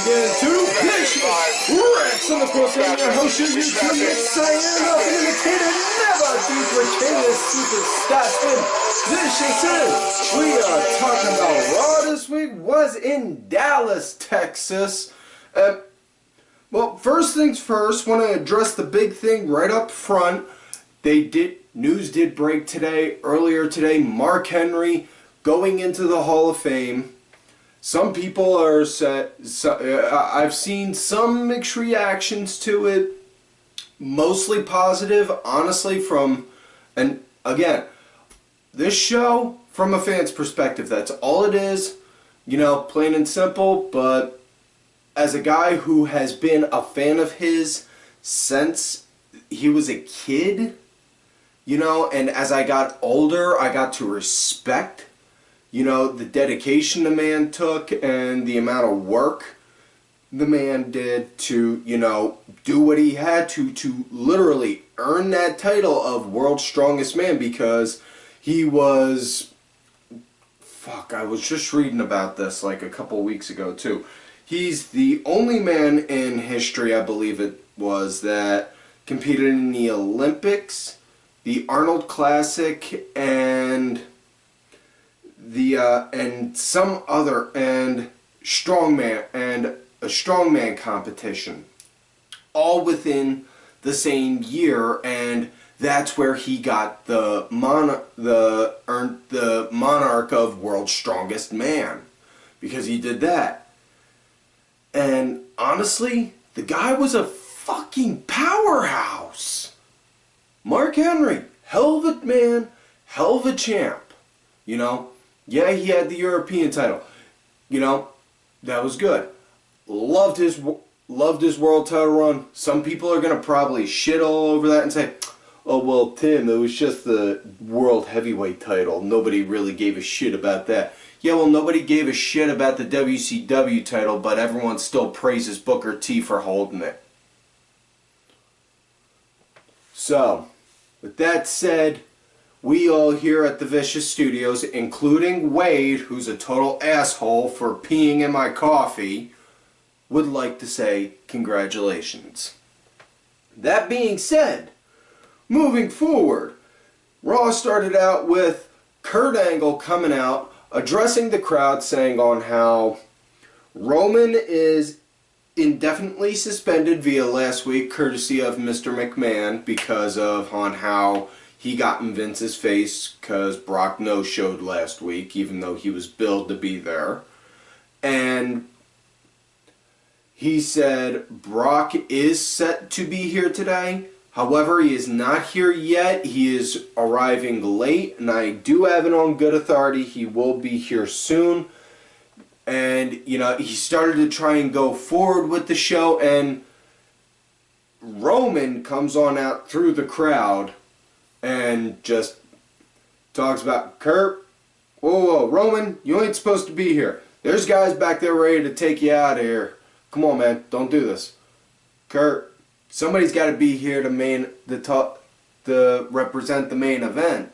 again to Rants on the course of your host, your YouTube, signing up and indicated never duplicated superstar musicians. We are talking about Raw this week. Was in Dallas, Texas. Well, first things first, want to address the big thing right up front. News did break today, earlier today, Mark Henry going into the Hall of Fame. Some people are I've seen some mixed reactions to it, mostly positive, honestly, and again, this show, from a fan's perspective, that's all it is, you know, plain and simple, but as a guy who has been a fan of his since he was a kid, you know, and as I got older, I got to respect, you know, the dedication the man took and the amount of work the man did to, you know, do what he had to literally earn that title of World's Strongest Man, because he was, I was just reading about this like a couple weeks ago too. He's the only man in history, I believe it was, that competed in the Olympics, the Arnold Classic, and some other, and strongman, and a strongman competition, all within the same year, and that's where he got the monarch of World's Strongest Man, because he did that. And honestly, the guy was a fucking powerhouse. Mark Henry, hell of a man, hell of a champ, you know. Yeah, he had the European title. You know, that was good. Loved his world title run. Some people are going to probably shit all over that and say, oh, well, Tim, it was just the world heavyweight title. Nobody really gave a shit about that. Yeah, well, nobody gave a shit about the WCW title, but everyone still praises Booker T for holding it. So, with that said, we all here at the Vicious Studios, including Wade, who's a total asshole for peeing in my coffee, would like to say congratulations. That being said, moving forward, Raw started out with Kurt Angle coming out, addressing the crowd, saying on how Roman is indefinitely suspended via last week, courtesy of Mr. McMahon, because of on how he got in Vince's face because Brock no-showed last week, even though he was billed to be there. And he said Brock is set to be here today. However, he is not here yet. He is arriving late, and I do have it on good authority. He will be here soon. And, you know, he started to try and go forward with the show, and Roman comes on out through the crowd and just talks about, Kurt, whoa, Roman, you ain't supposed to be here. There's guys back there ready to take you out of here. Come on, man, don't do this. Kurt, somebody's got to be here to represent the main event.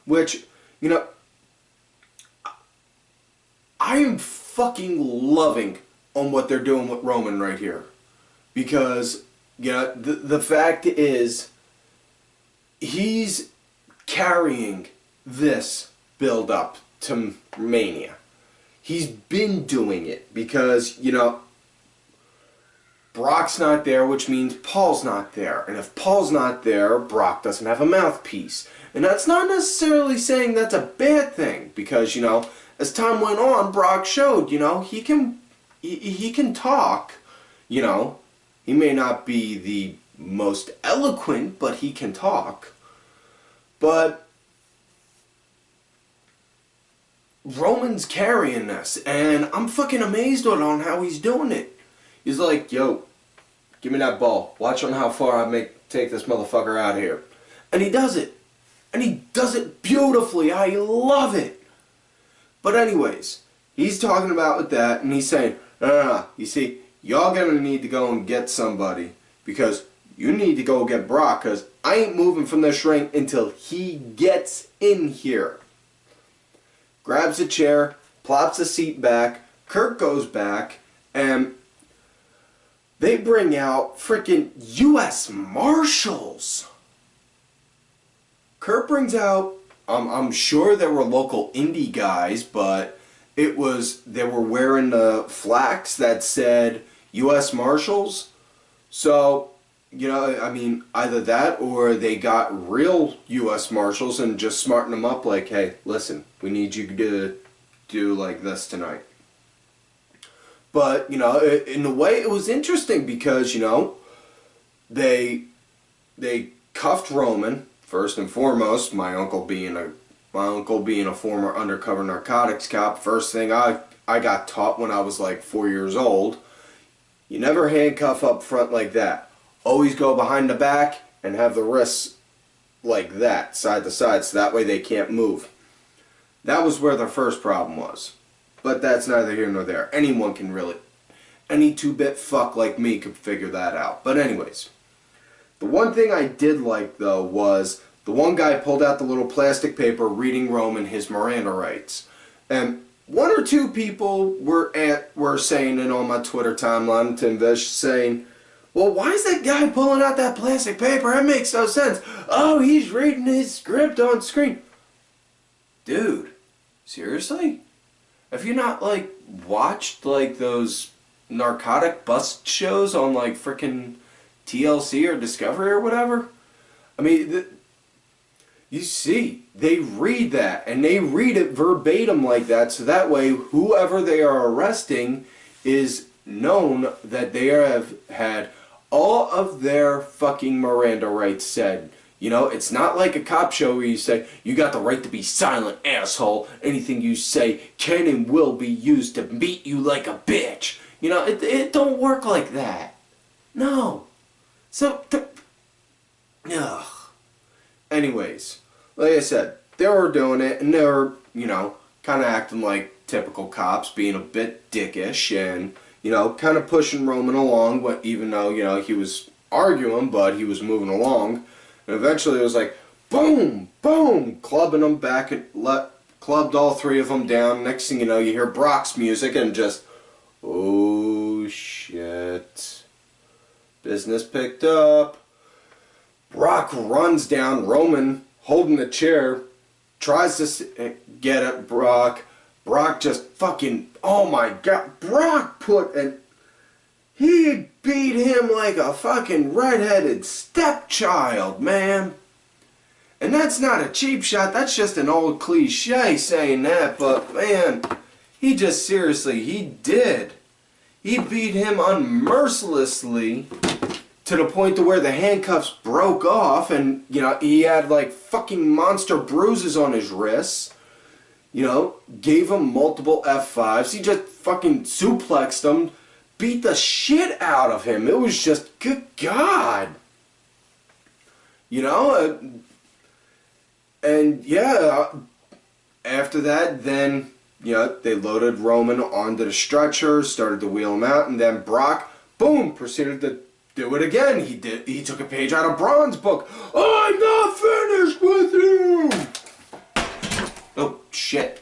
Which, you know, I am fucking loving on what they're doing with Roman right here. Because, you know, the fact is, he's carrying this build up to Mania. He's been doing it because, you know, Brock's not there, which means Paul's not there. And if Paul's not there, Brock doesn't have a mouthpiece. And that's not necessarily saying that's a bad thing, because, you know, as time went on, Brock showed, you know, he can talk, you know. He may not be the most eloquent, but he can talk. But Roman's carrying this, and I'm fucking amazed on how he's doing it. He's like, yo, give me that ball. Watch on how far I take this motherfucker out of here. And he does it. And he does it beautifully. I love it. But anyways, he's talking about with that, and he's saying, no. You see, y'all gonna need to go and get somebody, because you need to go get Brock, because I ain't moving from this ring until he gets in here. Grabs a chair, plops a seat back, Kurt goes back, And they bring out freaking U.S. Marshals. Kurt brings out, I'm sure there were local indie guys, but they were wearing the flags that said U.S. Marshals. So, I mean, either that or they got real U.S. Marshals and just smartened them up like, hey, listen, we need you to do like this tonight. But, in a way it was interesting because, they cuffed Roman, first and foremost, my uncle being a former undercover narcotics cop. First thing I got taught when I was like 4 years old, you never handcuff up front like that. Always go behind the back and have the wrists like that, side to side, so that way they can't move. That was where their first problem was. But that's neither here nor there. Anyone can really, any 2-bit fuck like me could figure that out. But anyways, the one thing I did like though was the one guy pulled out the little plastic paper reading Roman his Miranda rights. And one or two people were saying it on my Twitter timeline to Invish saying, well, why is that guy pulling out that plastic paper? That makes no sense. Oh, he's reading his script on screen. Dude, seriously? Have you not, like, watched, like, those narcotic bust shows on, like, frickin' TLC or Discovery or whatever? I mean, you see, they read that, and they read it verbatim like that, so that way, whoever they are arresting is known that they have had all of their fucking Miranda rights said. It's not like a cop show where you say, you got the right to be silent, asshole. Anything you say can and will be used to beat you like a bitch. It don't work like that. No. So, ugh. Anyways, like I said, they were doing it, and they were, kind of acting like typical cops, being a bit dickish, and, kind of pushing Roman along, even though, he was arguing, but he was moving along. And eventually it was like, boom, boom, clubbing them back, and clubbed all three of them down. Next thing you know, you hear Brock's music and just, oh shit, business picked up. Brock runs down, Roman holding the chair, tries to get at Brock. Brock just fucking, oh my god, Brock he beat him like a fucking redheaded stepchild, man. And that's not a cheap shot, that's just an old cliche saying that, but man, he just seriously, he did. He beat him unmercilessly to the point to where the handcuffs broke off and, he had like fucking monster bruises on his wrists. Gave him multiple F5s. He just fucking suplexed him. Beat the shit out of him. It was just, good God. And yeah, after that, then, they loaded Roman onto the stretcher, started to wheel him out, and then Brock, boom, proceeded to do it again. He took a page out of Braun's book. I'm not finished with you! Oh, shit.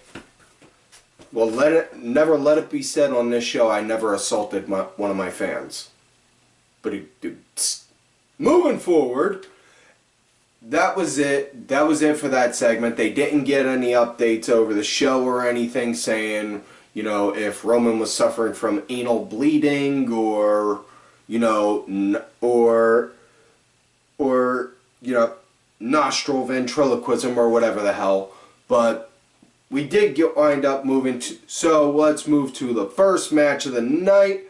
Well, never let it be said on this show I never assaulted one of my fans. But moving forward, that was it. That was it for that segment. They didn't get any updates over the show or anything saying, if Roman was suffering from anal bleeding or, nostril ventriloquism or whatever the hell. But we did wind up moving to, so let's move to the first match of the night.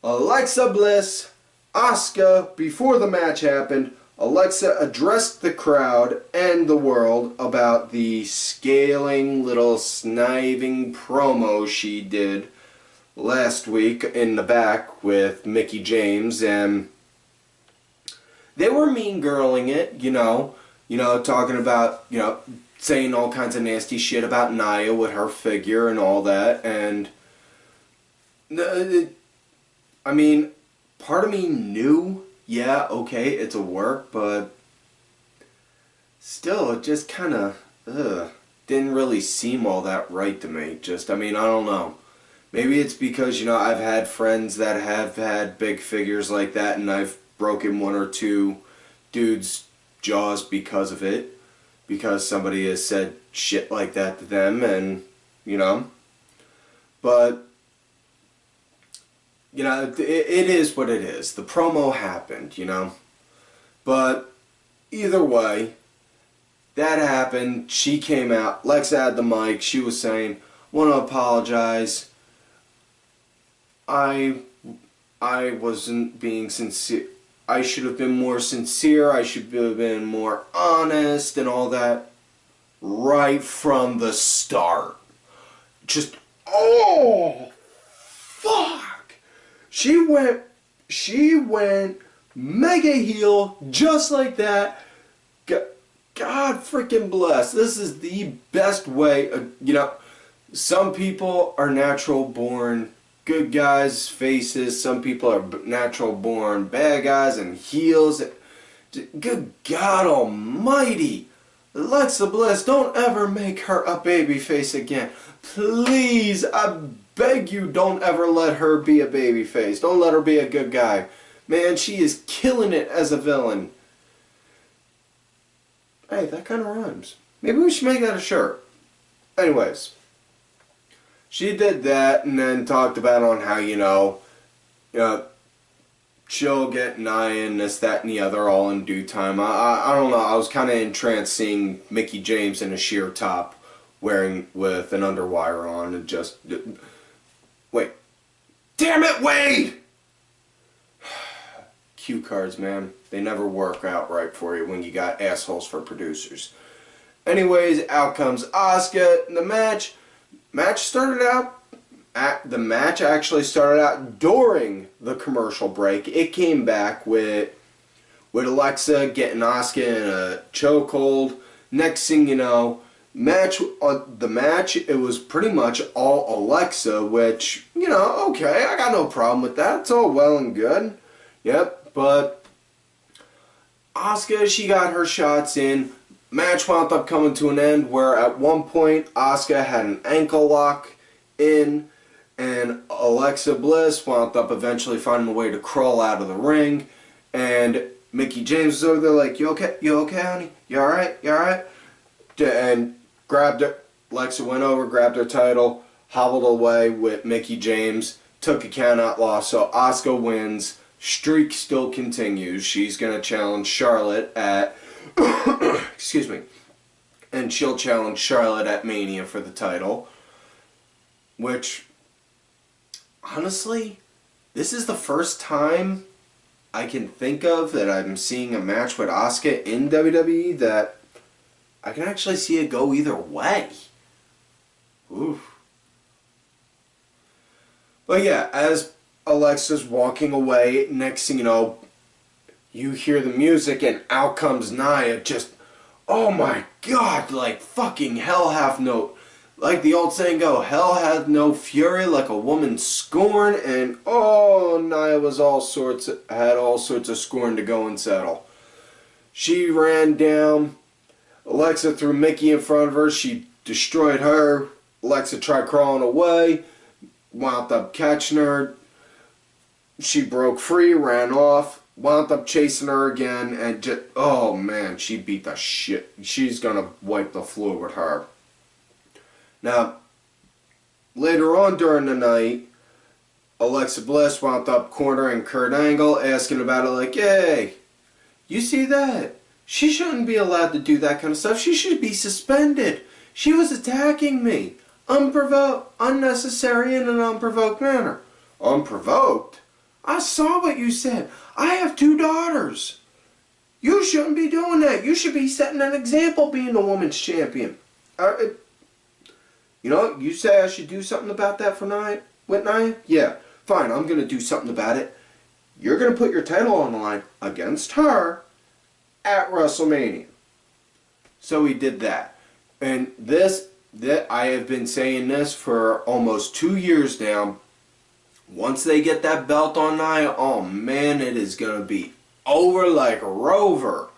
Alexa Bliss, Asuka. Before the match happened, Alexa addressed the crowd and the world about the scaling little sniving promo she did last week in the back with Mickie James, and they were mean girling it, talking about, saying all kinds of nasty shit about Nia with her figure and all that, and I mean, part of me knew, yeah, okay, it's a work, but still, it just kind of, didn't really seem all that right to me. I don't know. Maybe it's because, you know, I've had friends that have had big figures like that, and I've broken one or two dudes' jaws because of it. Because somebody has said shit like that to them, and, you know. But, you know, it is what it is. The promo happened, you know. But, either way, that happened. She came out. Lex had the mic. She was saying, want to apologize. I wasn't being sincere. I should have been more sincere. I should have been more honest and all that. Right from the start. Just, oh, fuck. She went mega heel just like that. God freaking bless. This is the best way. You know, some people are natural born good guys, faces. Some people are natural born bad guys and heels. Good God almighty. Alexa Bliss, don't ever make her a baby face again. Please, I beg you, don't ever let her be a baby face. Don't let her be a good guy. Man, she is killing it as a villain. Hey, that kind of rhymes. Maybe we should make that a shirt. Anyways, she did that and then talked about on how, you know, she'll get Nia and this, that, and the other all in due time. I don't know. I was kind of entranced seeing Mickie James in a sheer top wearing with an underwire on and just... Wait. Damn it, Wade! Cue cards, man. They never work out right for you when you got assholes for producers. Anyways, out comes Asuka in the match. The match actually started out during the commercial break. It came back with Alexa getting Asuka in a chokehold. Next thing you know, it was pretty much all Alexa, which, you know, okay, I got no problem with that. It's all well and good. Yep, but Asuka, she got her shots in. Match wound up coming to an end where at one point Asuka had an ankle lock in, and Alexa Bliss wound up eventually finding a way to crawl out of the ring, and Mickie James was over there like, you okay, honey? You alright? And grabbed her. Alexa went over, grabbed her title, hobbled away with Mickie James, took a count out loss, so Asuka wins. Streak still continues. She's going to challenge Charlotte at... excuse me. And she'll challenge Charlotte at Mania for the title. Which, honestly, this is the first time I can think of that I'm seeing a match with Asuka in WWE that I can actually see it go either way. Oof. But yeah, as Alexa's walking away, next thing you know, you hear the music and out comes Nia, just, oh my god, like fucking hell hath no, like the old saying go, hell hath no fury like a woman scorn, and oh, Nia was had all sorts of scorn to go and settle. She ran down, Alexa threw Mickie in front of her, she destroyed her, Alexa tried crawling away, wound up catching her, she broke free, ran off, wound up chasing her again, and just, oh man, she beat the shit. She's gonna wipe the floor with her. Now, later on during the night, Alexa Bliss wound up cornering Kurt Angle, asking about it like, hey, you see that? She shouldn't be allowed to do that kind of stuff. She should be suspended. She was attacking me. Unprovoked, unnecessary in an unprovoked manner. Unprovoked? I saw what you said. I have 2 daughters. You shouldn't be doing that. You should be setting an example being a women's champion. You know, you say I should do something about that for with Nia? Yeah, fine, I'm going to do something about it. You're going to put your title on the line against her at WrestleMania. So he did that. And I have been saying this for almost 2 years now. Once they get that belt on Nia, oh man, it is going to be over like a rover.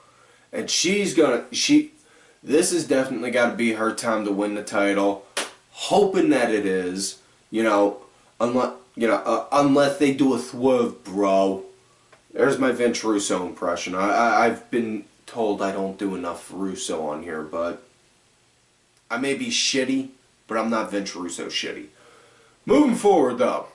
And this has definitely got to be her time to win the title. Hoping that it is. You know, unless they do a swerve, bro. There's my Vince Russo impression. I've been told I don't do enough Russo on here, but I may be shitty, but I'm not Vince Russo shitty. Moving forward, though.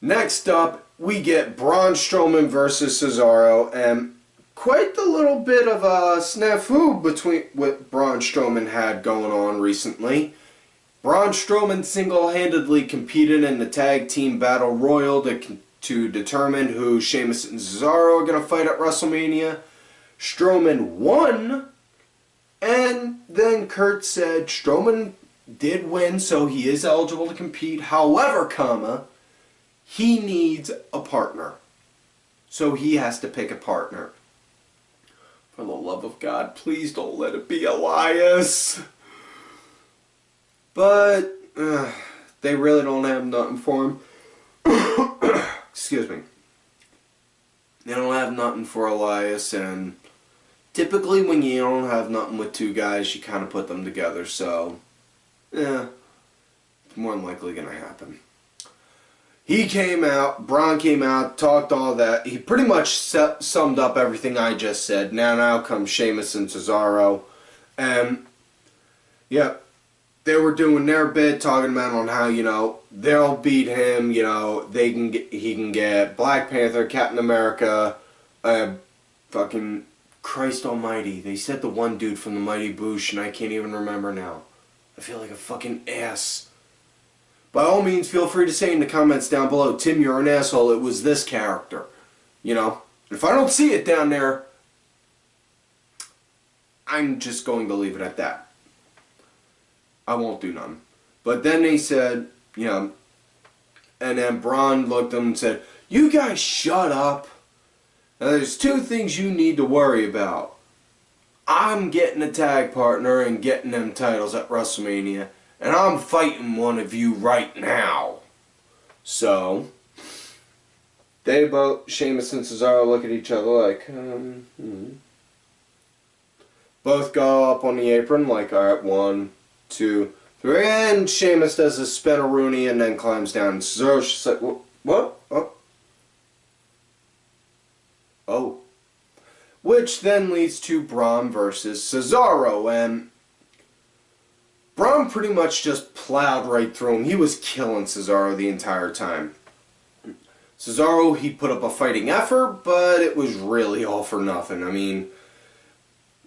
Next up, we get Braun Strowman versus Cesaro, and quite the little bit of a snafu between what Braun Strowman had going on recently. Braun Strowman single-handedly competed in the tag team battle royal to determine who Sheamus and Cesaro are going to fight at WrestleMania. Strowman won, and then Kurt said Strowman did win, so he is eligible to compete. However, he needs a partner. So he has to pick a partner. For the love of God, please don't let it be Elias. But they really don't have nothing for him. Excuse me. They don't have nothing for Elias, and typically when you don't have nothing with two guys, you kind of put them together, so yeah, it's more than likely going to happen. He came out, Braun came out, talked all that. He pretty much summed up everything I just said. Now comes Sheamus and Cesaro. And, yeah, they were doing their bit, talking about on how, they'll beat him, he can get Black Panther, Captain America, fucking Christ almighty. They said the one dude from the Mighty Boosh, and I can't even remember now. I feel like a fucking ass. By all means, feel free to say in the comments down below, Tim, you're an asshole, it was this character. If I don't see it down there, I'm just going to leave it at that. I won't do none. But then they said, and then Braun looked at them and said, you guys shut up. Now there's two things you need to worry about. I'm getting a tag partner and getting them titles at WrestleMania. And I'm fighting one of you right now. So, they both, Sheamus and Cesaro, look at each other like, Both go up on the apron like, alright, 1, 2, 3, and Sheamus does a spin-a-rooney and then climbs down. And Cesaro's just like, what? Oh. Which then leads to Braun versus Cesaro, and Braun pretty much just plowed right through him. He was killing Cesaro the entire time. Cesaro, he put up a fighting effort, but it was really all for nothing. I mean,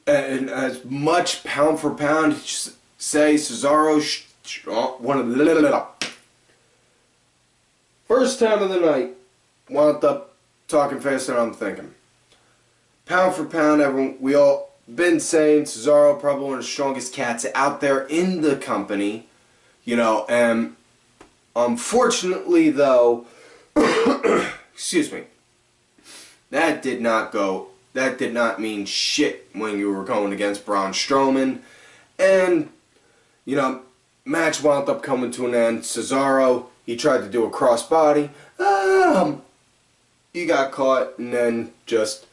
and as much pound for pound, say Cesaro, one of the first time of the night, wound up talking faster than I'm thinking. Pound for pound, everyone, we all been saying Cesaro probably one of the strongest cats out there in the company, and unfortunately though, excuse me, that did not mean shit when you were going against Braun Strowman, and, match wound up coming to an end. Cesaro, he tried to do a crossbody, he got caught, and then just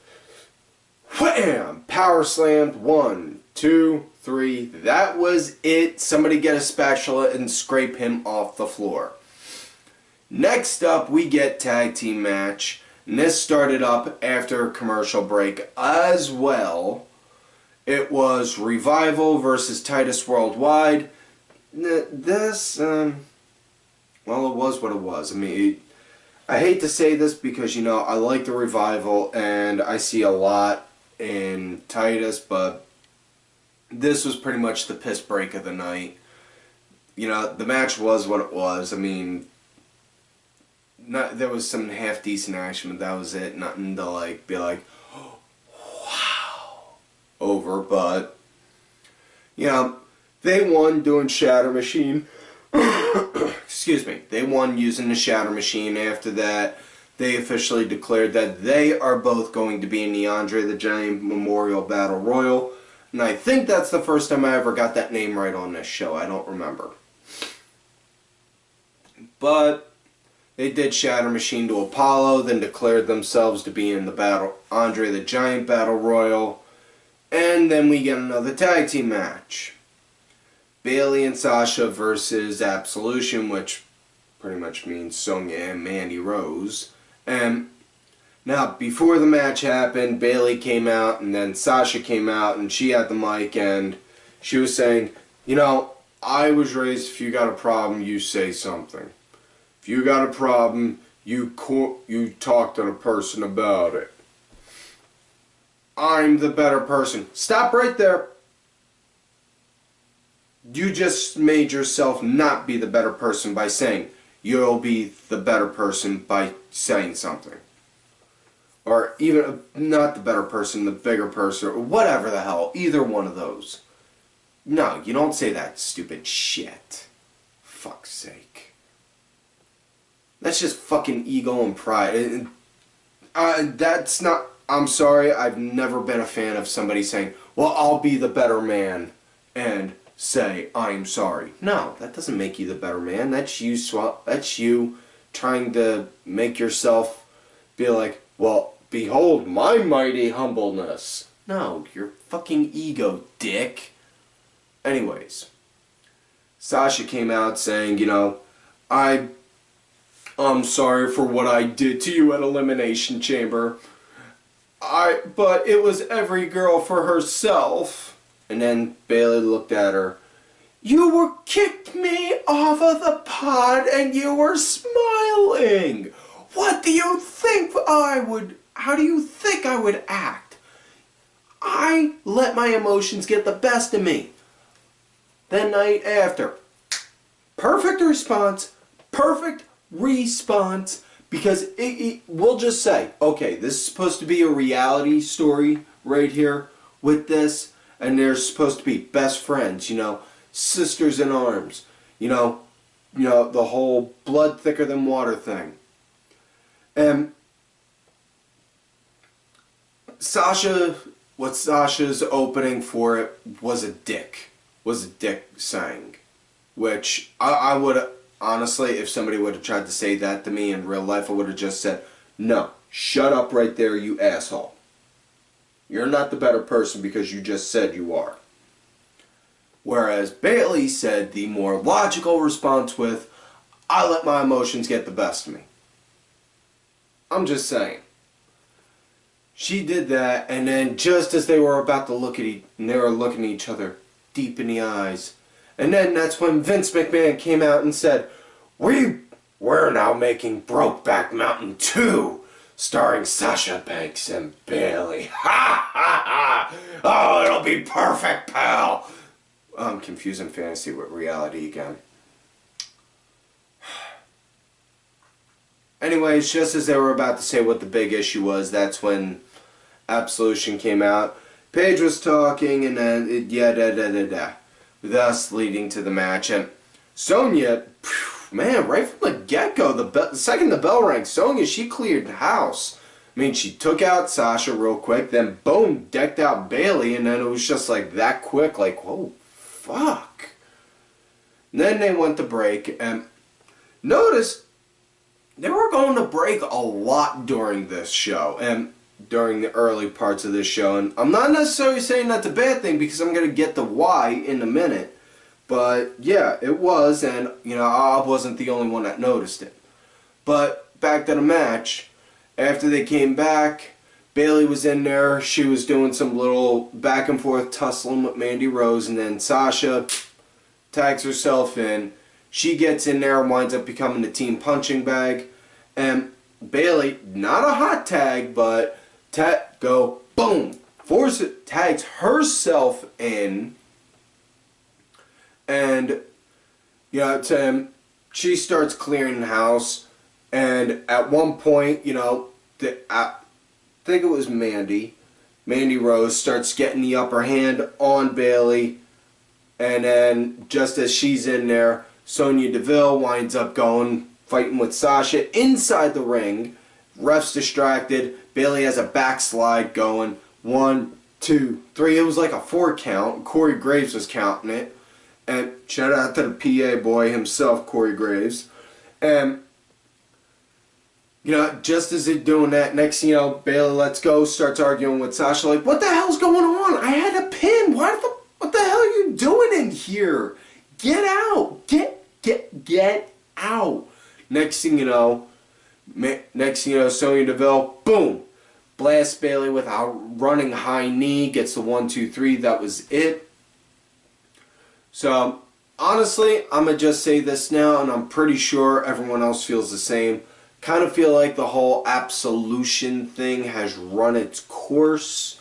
wham! Power slammed. 1, 2, 3. That was it. Somebody get a spatula and scrape him off the floor. Next up, we get tag team match. And this started up after a commercial break as well. It was Revival versus Titus Worldwide. This, well, it was what it was. I mean, I hate to say this because, I like the Revival and I see a lot in Titus, but this was pretty much the piss break of the night. The match was what it was. I mean, there was some half decent action, but that was it. Nothing to be like, oh, wow, over. But they won doing Shatter Machine. Excuse me. They won using the Shatter Machine. After that, they officially declared that they are both going to be in the Andre the Giant Memorial Battle Royal. And I think that's the first time I ever got that name right on this show. I don't remember. But they did Shatter Machine to Apollo, then declared themselves to be in the Andre the Giant Battle Royal. And then we get another tag team match. Bayley and Sasha versus Absolution, which pretty much means Sonya and Mandy Rose. And now, before the match happened, Bayley came out, and then Sasha came out, and she had the mic, and she was saying, you know, I was raised, if you got a problem, you say something. If you got a problem, you talk to the person about it. I'm the better person. Stop right there. You just made yourself not be the better person by saying you'll be the better person by saying something. Or even not the better person, the bigger person, or whatever the hell. Either one of those. No, you don't say that stupid shit. Fuck's sake. That's just fucking ego and pride. That's not... I'm sorry, I've never been a fan of somebody saying, well, I'll be the better man, and say, I'm sorry. No, that doesn't make you the better man. That's you trying to make yourself be like, well, behold my mighty humbleness. No, your fucking ego, dick. Anyways, Sasha came out saying, you know, I'm sorry for what I did to you at Elimination Chamber. But it was every girl for herself. And then Bayley looked at her. You kicked me off of the pod and you were smiling. What do you think how do you think I would act? I let my emotions get the best of me. The night after. Perfect response. Perfect response. Because we'll just say, okay, this is supposed to be a reality story right here with this. And they're supposed to be best friends, you know, sisters in arms. You know, the whole blood thicker than water thing. And Sasha's opening for it was a dick saying. Which I would, honestly, if somebody would have tried to say that to me in real life, I would have just said, no, shut up right there, you asshole. You're not the better person because you just said you are. Whereas Bayley said the more logical response with, I let my emotions get the best of me. I'm just saying. She did that, and then just as they were about to look at each other deep in the eyes, and then that's when Vince McMahon came out and said, we're now making Brokeback Mountain 2, starring Sasha Banks and Bayley. Ha ha ha! Oh, it'll be perfect, pal! I'm confusing fantasy with reality again. Anyways, just as they were about to say what the big issue was, that's when Absolution came out. Paige was talking, and then thus leading to the match. And Sonya, man, right from the get-go, the second the bell rang, Sonya, she cleared the house. I mean, she took out Sasha real quick, then boom, decked out Bayley, and then it was just like that quick, like, whoa, fuck. And then they went to break, and notice they were going to break a lot during this show, and during the early parts of this show. And I'm not necessarily saying that's a bad thing, because I'm going to get the why in a minute. But yeah, it was, and you know, I wasn't the only one that noticed it. But back to the match. After they came back, Bayley was in there. She was doing some little back and forth tussling with Mandy Rose, and then Sasha tags herself in. She gets in there and winds up becoming the team punching bag. And Bayley, not a hot tag, but go boom, tags herself in. And you know, she starts clearing the house. And at one point, you know, I think it was Mandy Rose starts getting the upper hand on Bayley. And then just as she's in there, Sonya Deville winds up fighting with Sasha inside the ring. Ref's distracted. Bayley has a backslide going. 1, 2, 3. It was like a 4 count. Corey Graves was counting it. And shout out to the PA boy himself, Corey Graves. And you know, just as they're doing that, next thing you know, Bayley lets go, starts arguing with Sasha, like, what the hell's going on? I had a pin. What the hell are you doing in here? Get out! Get out! Next thing you know, Sonya Deville, boom! Blast Bayley with a running high knee, gets the 1, 2, 3, that was it. So, honestly, I'm going to just say this now, and I'm pretty sure everyone else feels the same. Kind of feel like the whole absolution thing has run its course,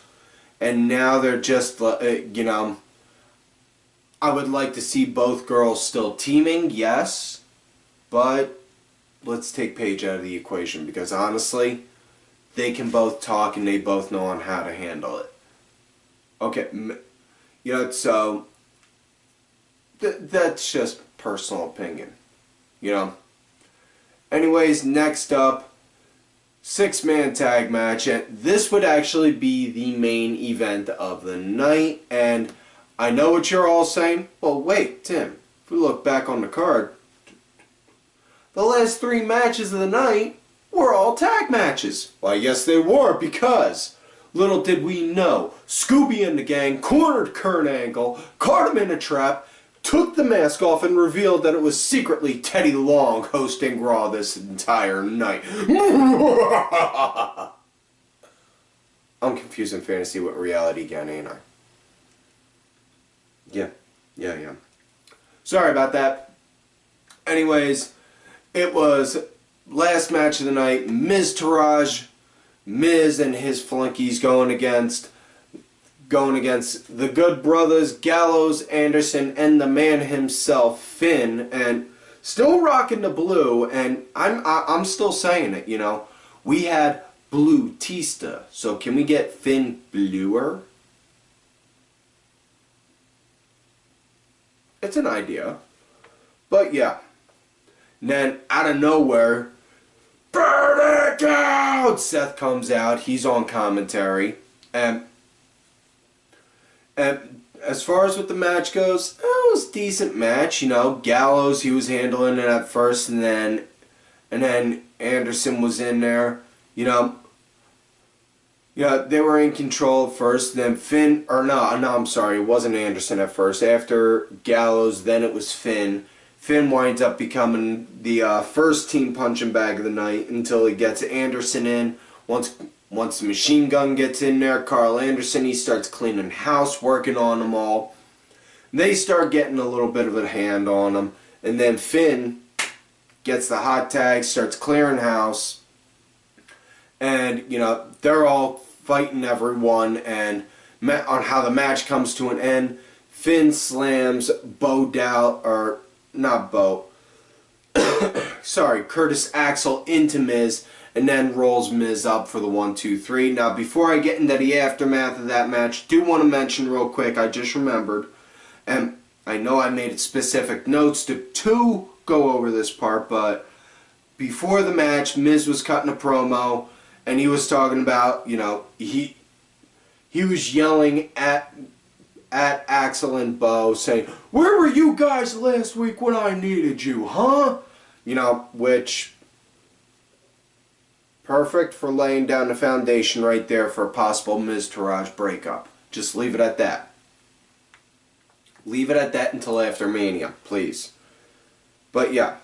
and now they're just, you know, I would like to see both girls still teaming, yes, but let's take Paige out of the equation, because honestly, they can both talk and they both know on how to handle it. Okay, you know, so that's just personal opinion, you know. Anyways, next up, 6-man tag match, and this would actually be the main event of the night. And I know what you're all saying. Well, wait, Tim, if we look back on the card, the last 3 matches of the night were all tag matches. Well, yes, they were, because little did we know, Scooby and the gang cornered Kurt Angle, caught him in a trap, took the mask off, and revealed that it was secretly Teddy Long hosting Raw this entire night. I'm confusing fantasy with reality again, ain't I? Yeah. Sorry about that. Anyways, it was last match of the night, Miztourage, Miz and his flunkies going against the Good Brothers, Gallows, Anderson, and the man himself, Finn, and still rocking the blue. And I'm still saying it, you know, we had Blue Tista, so can we get Finn bluer? It's an idea, but yeah. And then out of nowhere, burn it down! Seth comes out. He's on commentary, and as far as what the match goes, it was a decent match. You know, Gallows, he was handling it at first, and then Anderson was in there. You know, they were in control at first. Then Finn, or no, I'm sorry, it wasn't Anderson at first. After Gallows, then it was Finn. Finn winds up becoming the first team punching bag of the night until he gets Anderson in. Once the machine gun gets in there, Karl Anderson, he starts cleaning house, working on them all. They start getting a little bit of a hand on them. And then Finn gets the hot tag, starts clearing house. And, you know, they're all fighting everyone. And on how the match comes to an end, Finn slams Curtis Axel into Miz, and then rolls Miz up for the 1, 2, 3. Now, before I get into the aftermath of that match, do want to mention real quick, I just remembered, and I know I made specific notes to go over this part, but before the match, Miz was cutting a promo, and he was talking about, you know, he was yelling at Axel and Bo, saying, "Where were you guys last week when I needed you, huh?" You know, which, perfect for laying down the foundation right there for a possible Miztourage breakup. Just leave it at that. Leave it at that until after Mania, please. But yeah,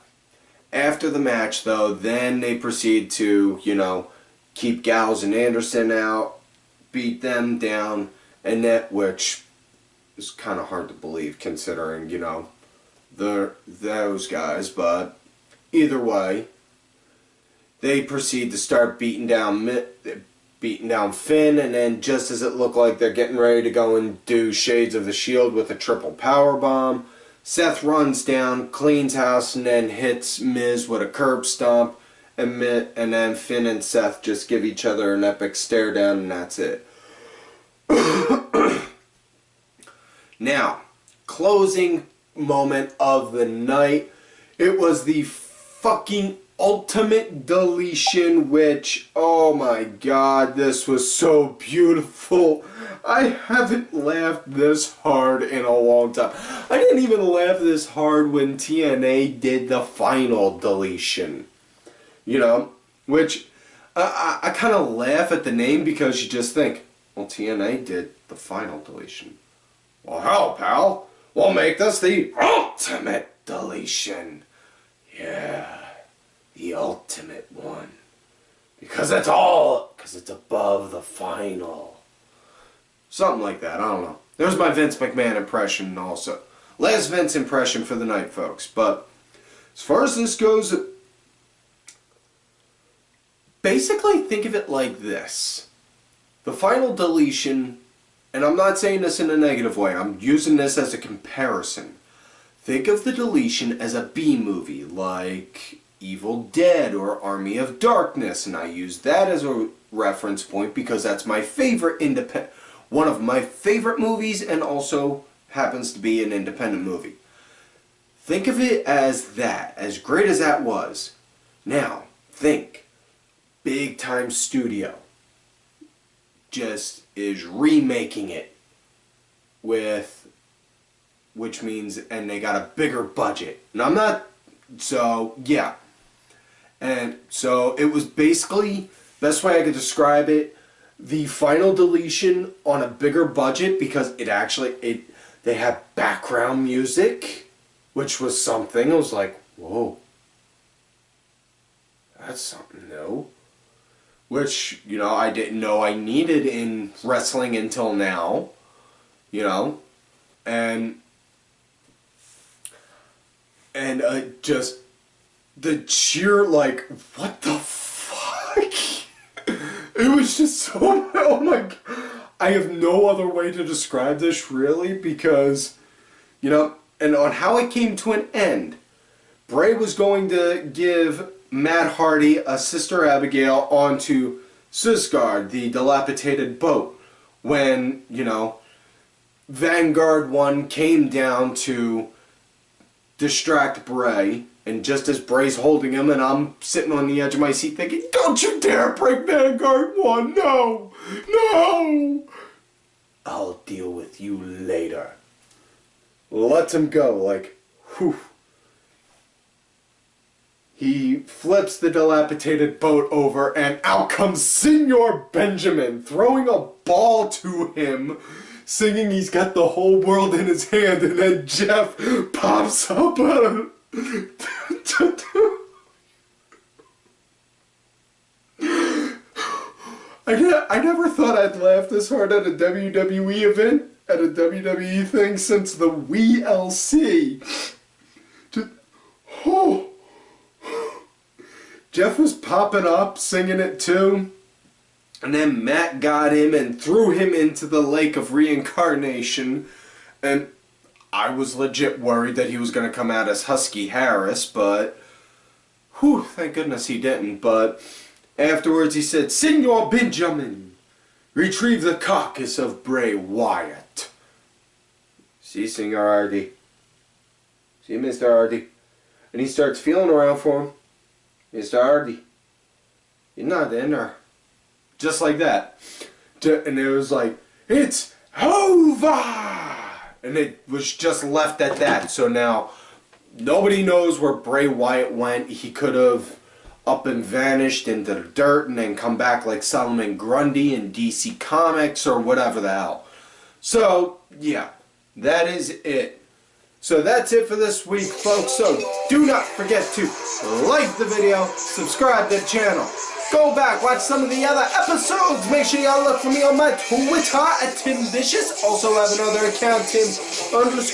after the match though, then they proceed to, you know, keep Gallows and Anderson out, beat them down, and that, which is kind of hard to believe considering, you know, those guys, but either way, they proceed to start beating down Finn, and then just as it looked like they're getting ready to go and do Shades of the Shield with a triple powerbomb, Seth runs down, cleans house, and then hits Miz with a curb stomp, and then Finn and Seth just give each other an epic stare down, and that's it. Now, closing moment of the night, it was the fucking ultimate deletion, which, oh my god, this was so beautiful. I haven't laughed this hard in a long time. I didn't even laugh this hard when TNA did the final deletion. You know, which I kind of laugh at the name because you just think, well, TNA did the final deletion. Well, hell, pal. will make this the ultimate deletion. Yeah, the ultimate one. Because it's above the final. Something like that, I don't know. There's my Vince McMahon impression also. Last Vince impression for the night, folks. But as far as this goes, basically think of it like this. The final deletion, and I'm not saying this in a negative way, I'm using this as a comparison. Think of the deletion as a B-movie, like Evil Dead or Army of Darkness, and I use that as a reference point because that's my favorite one of my favorite movies, and also happens to be an independent movie. Think of it as that, as great as that was. Now, think, big time studio just is remaking it which means, and they got a bigger budget. And I'm not, so yeah. And so it was basically, best way I could describe it, the final deletion on a bigger budget, because they had background music, which was something. I was like, whoa, that's something new. Which, you know, I didn't know I needed in wrestling until now, you know, and just the sheer, like, what the fuck? It was just so, oh my god. I have no other way to describe this, really, because, you know, and on how it came to an end, Bray was going to give Matt Hardy a Sister Abigail onto Sisgard, the dilapidated boat, when, you know, Vanguard 1 came down to distract Bray, and just as Bray's holding him, and I'm sitting on the edge of my seat thinking, don't you dare break Vanguard 1, no, no! I'll deal with you later. Lets him go, like, whew. He flips the dilapidated boat over, and out comes Senor Benjamin, throwing a ball to him, singing he's got the whole world in his hand, and then Jeff pops up out of... I never thought I'd laugh this hard at a WWE event, at a WWE thing, since the WLC. Oh... Jeff was popping up, singing it too, and then Matt got him and threw him into the lake of reincarnation, and I was legit worried that he was going to come out as Husky Harris, but, whew, thank goodness he didn't. But afterwards he said, Senor Benjamin, retrieve the carcass of Bray Wyatt. See, Senor Hardy. See, Mr. Hardy. And he starts feeling around for him. Mr. Hardy, you're not in there. Just like that. And it was like, it's over! And it was just left at that. So now, nobody knows where Bray Wyatt went. He could have up and vanished into the dirt and then come back like Solomon Grundy in DC Comics or whatever the hell. So, yeah, that is it. So that's it for this week, folks. So do not forget to like the video, subscribe to the channel, go back, watch some of the other episodes. Make sure y'all look for me on my Twitter at TimVicious. Also have another account, Tim_Vicious.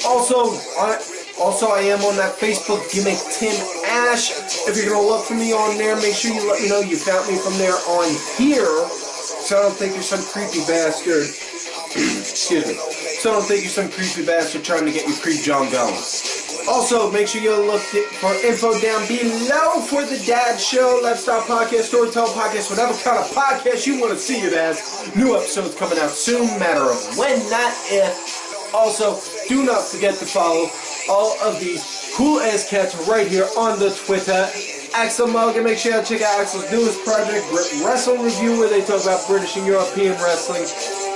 Also I am on that Facebook gimmick, Tim Ash. If you're gonna look for me on there, make sure you let me know you found me from there on here, so I don't think you're some creepy bastard. Excuse me. So I don't think you're some creepy bastard trying to get your creep John going. Also, make sure you look for info down below for the Dad Show, Lifestyle Podcast, Storytelling Podcast, whatever kind of podcast you want to see it as. New episodes coming out soon, matter of when, not if. Also, do not forget to follow all of these cool-ass cats right here on the Twitter. Axel Mulligan, make sure you check out Axel's newest project, Wrestling Review, where they talk about British and European wrestling.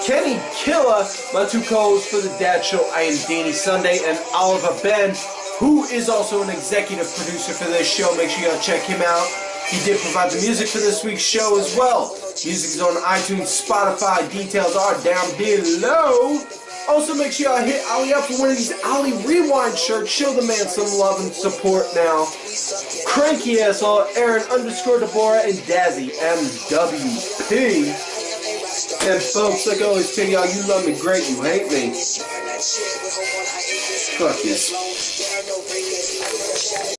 Kenny Killer, my two co-hosts for the Dad Show. I am Danny Sunday, and Oliver Ben, who is also an executive producer for this show. Make sure you check him out. He did provide the music for this week's show as well. Music is on iTunes, Spotify. Details are down below. Also, make sure y'all hit Ali up for one of these Ali Rewind shirts. Show the man some love and support now. Cranky Asshole, Aaron _Deborah, and Dazzy MWP. And folks, like I always tell y'all, you love me great, you hate me. Fuck you.